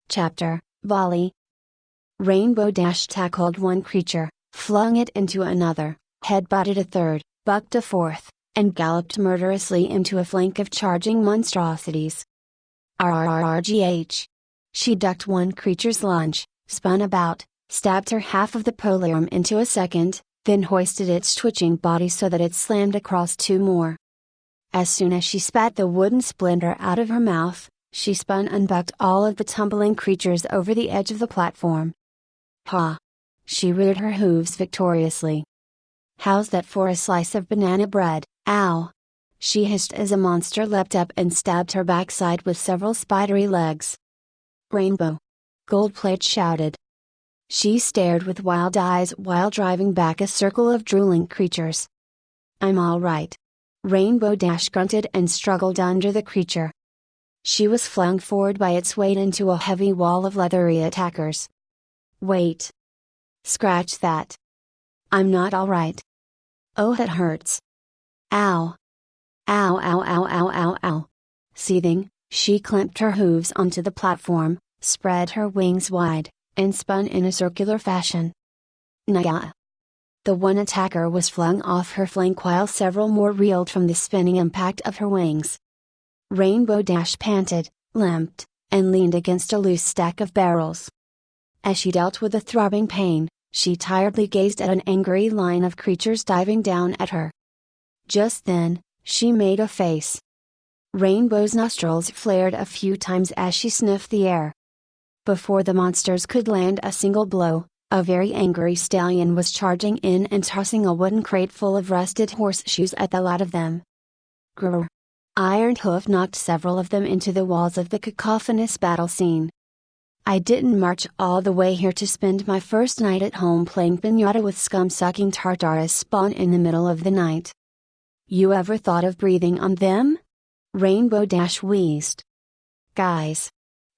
Chapter, Volley. Rainbow Dash tackled one creature, flung it into another, headbutted a third, bucked a fourth, and galloped murderously into a flank of charging monstrosities. RRRGH. She ducked one creature's lunge, spun about, stabbed her half of the poliarm into a second, then hoisted its twitching body so that it slammed across two more. As soon as she spat the wooden splinter out of her mouth, she spun and bucked all of the tumbling creatures over the edge of the platform. Ha! She reared her hooves victoriously. How's that for a slice of banana bread? Ow! She hissed as a monster leapt up and stabbed her backside with several spidery legs. Rainbow! Goldplate shouted. She stared with wild eyes while driving back a circle of drooling creatures. I'm all right. Rainbow Dash grunted and struggled under the creature. She was flung forward by its weight into a heavy wall of leathery attackers. Wait. Scratch that. I'm not all right. Oh, that hurts. Ow. Ow, ow, ow, ow, ow, ow. Seething, she clamped her hooves onto the platform, spread her wings wide, and spun in a circular fashion. Naya. The one attacker was flung off her flank while several more reeled from the spinning impact of her wings. Rainbow Dash panted, limped, and leaned against a loose stack of barrels. As she dealt with the throbbing pain, she tiredly gazed at an angry line of creatures diving down at her. Just then, she made a face. Rainbow's nostrils flared a few times as she sniffed the air. Before the monsters could land a single blow, a very angry stallion was charging in and tossing a wooden crate full of rusted horseshoes at the lot of them. Grrr! Iron Hoof knocked several of them into the walls of the cacophonous battle scene. I didn't march all the way here to spend my first night at home playing piñata with scum-sucking Tartarus spawn in the middle of the night. You ever thought of breathing on them? Rainbow Dash wheezed. Guys!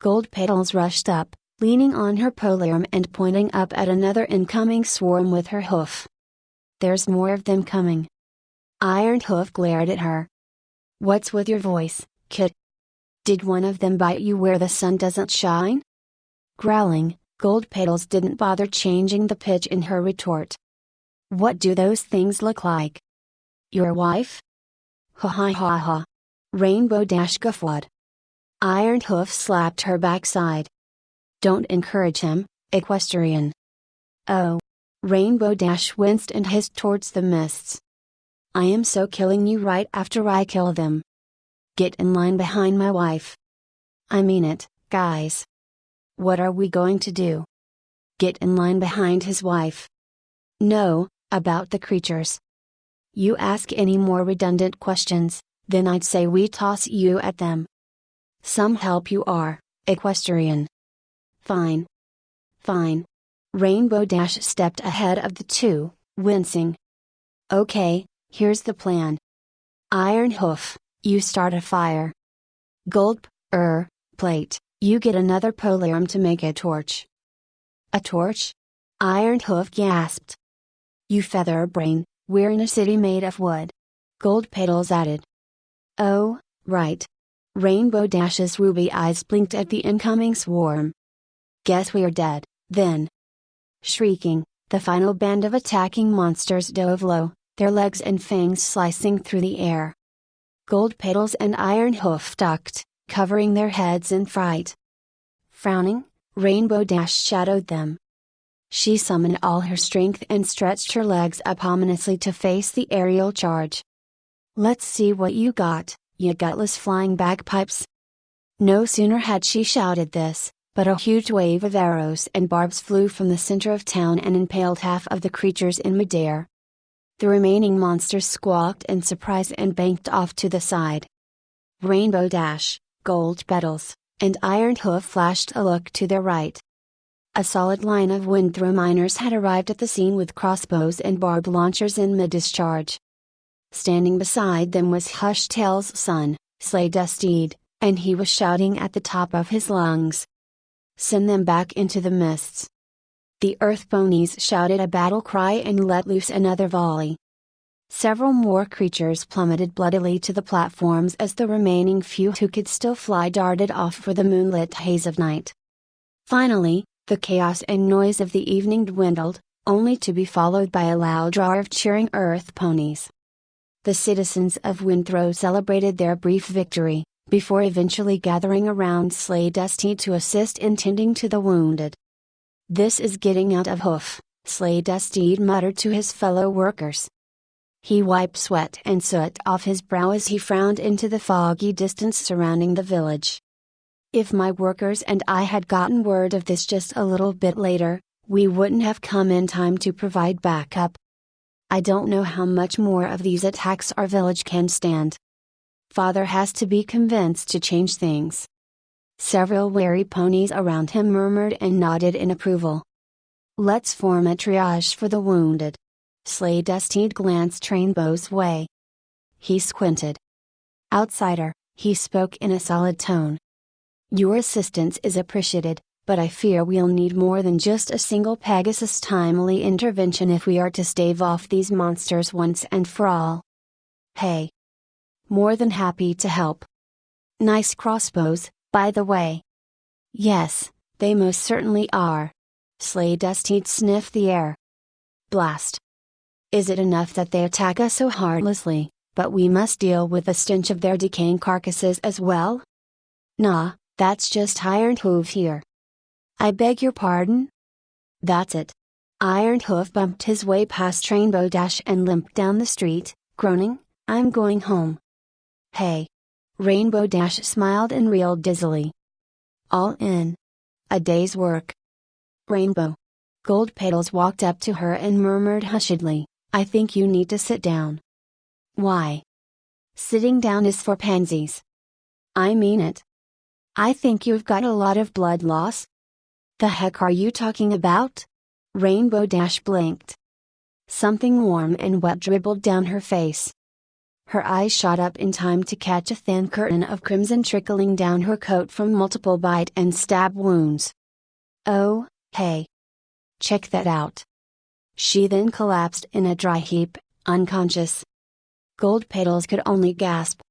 Gold Petals rushed up, leaning on her poliarm and pointing up at another incoming swarm with her hoof. There's more of them coming. Iron Hoof glared at her. What's with your voice, kid? Did one of them bite you where the sun doesn't shine? Growling, Gold Petals didn't bother changing the pitch in her retort. What do those things look like? Your wife? Ha ha ha ha. Rainbow Dash guffawed. Iron Hoof slapped her backside. Don't encourage him, equestrian. Oh. Rainbow Dash winced and hissed towards the mists. I am so killing you right after I kill them. Get in line behind my wife. I mean it, guys. What are we going to do? Get in line behind his wife. No, about the creatures. You ask any more redundant questions, then I'd say we toss you at them. Some help you are, equestrian. Fine. Fine. Rainbow Dash stepped ahead of the two, wincing. Okay, here's the plan. Iron Hoof, you start a fire. Gold, Plate, you get another poliarm to make a torch. A torch? Iron Hoof gasped. You featherbrain, we're in a city made of wood. Gold Petals added. Oh, right. Rainbow Dash's ruby eyes blinked at the incoming swarm. Guess we're dead, then. Shrieking, the final band of attacking monsters dove low, their legs and fangs slicing through the air. Gold Petals and Iron Hoof ducked, covering their heads in fright. Frowning, Rainbow Dash shadowed them. She summoned all her strength and stretched her legs up ominously to face the aerial charge. Let's see what you got, you gutless flying bagpipes. No sooner had she shouted this, but a huge wave of arrows and barbs flew from the center of town and impaled half of the creatures in midair. The remaining monsters squawked in surprise and banked off to the side. Rainbow Dash, Gold Petals, and Iron Hoof flashed a look to their right. A solid line of Windthrow miners had arrived at the scene with crossbows and barb launchers in mid-discharge. Standing beside them was Hushtail's son, Slay Dusteed, and he was shouting at the top of his lungs. Send them back into the mists. The Earth Ponies shouted a battle cry and let loose another volley. Several more creatures plummeted bloodily to the platforms as the remaining few who could still fly darted off for the moonlit haze of night. Finally, the chaos and noise of the evening dwindled, only to be followed by a loud roar of cheering earth ponies. The citizens of Windthrow celebrated their brief victory, before eventually gathering around Sleigh Dusty to assist in tending to the wounded. "This is getting out of hoof," Sleigh Dusty muttered to his fellow workers. He wiped sweat and soot off his brow as he frowned into the foggy distance surrounding the village. "If my workers and I had gotten word of this just a little bit later, we wouldn't have come in time to provide backup. I don't know how much more of these attacks our village can stand. Father has to be convinced to change things." Several wary ponies around him murmured and nodded in approval. "Let's form a triage for the wounded." Sleigh Dusty glanced Rainbow's way. He squinted. "Outsider," he spoke in a solid tone. "Your assistance is appreciated, but I fear we'll need more than just a single Pegasus timely intervention if we are to stave off these monsters once and for all." "Hey. More than happy to help. Nice crossbows, by the way." "Yes, they most certainly are." Sleigh Dusty sniffed the air. "Blast. Is it enough that they attack us so heartlessly, but we must deal with the stench of their decaying carcasses as well? Nah, that's just Iron Hoof here." "I beg your pardon?" "That's it." Iron Hoof bumped his way past Rainbow Dash and limped down the street, groaning, "I'm going home." "Hey." Rainbow Dash smiled and reeled dizzily. "All in. A day's work." "Rainbow." Gold Petals walked up to her and murmured hushedly, "I think you need to sit down." "Why?" "Sitting down is for pansies." "I mean it." "I think you've got a lot of blood loss." "The heck are you talking about?" Rainbow Dash blinked. Something warm and wet dribbled down her face. Her eyes shot up in time to catch a thin curtain of crimson trickling down her coat from multiple bite and stab wounds. "Oh, hey. Check that out." She then collapsed in a dry heap, unconscious. Gold Petals could only gasp,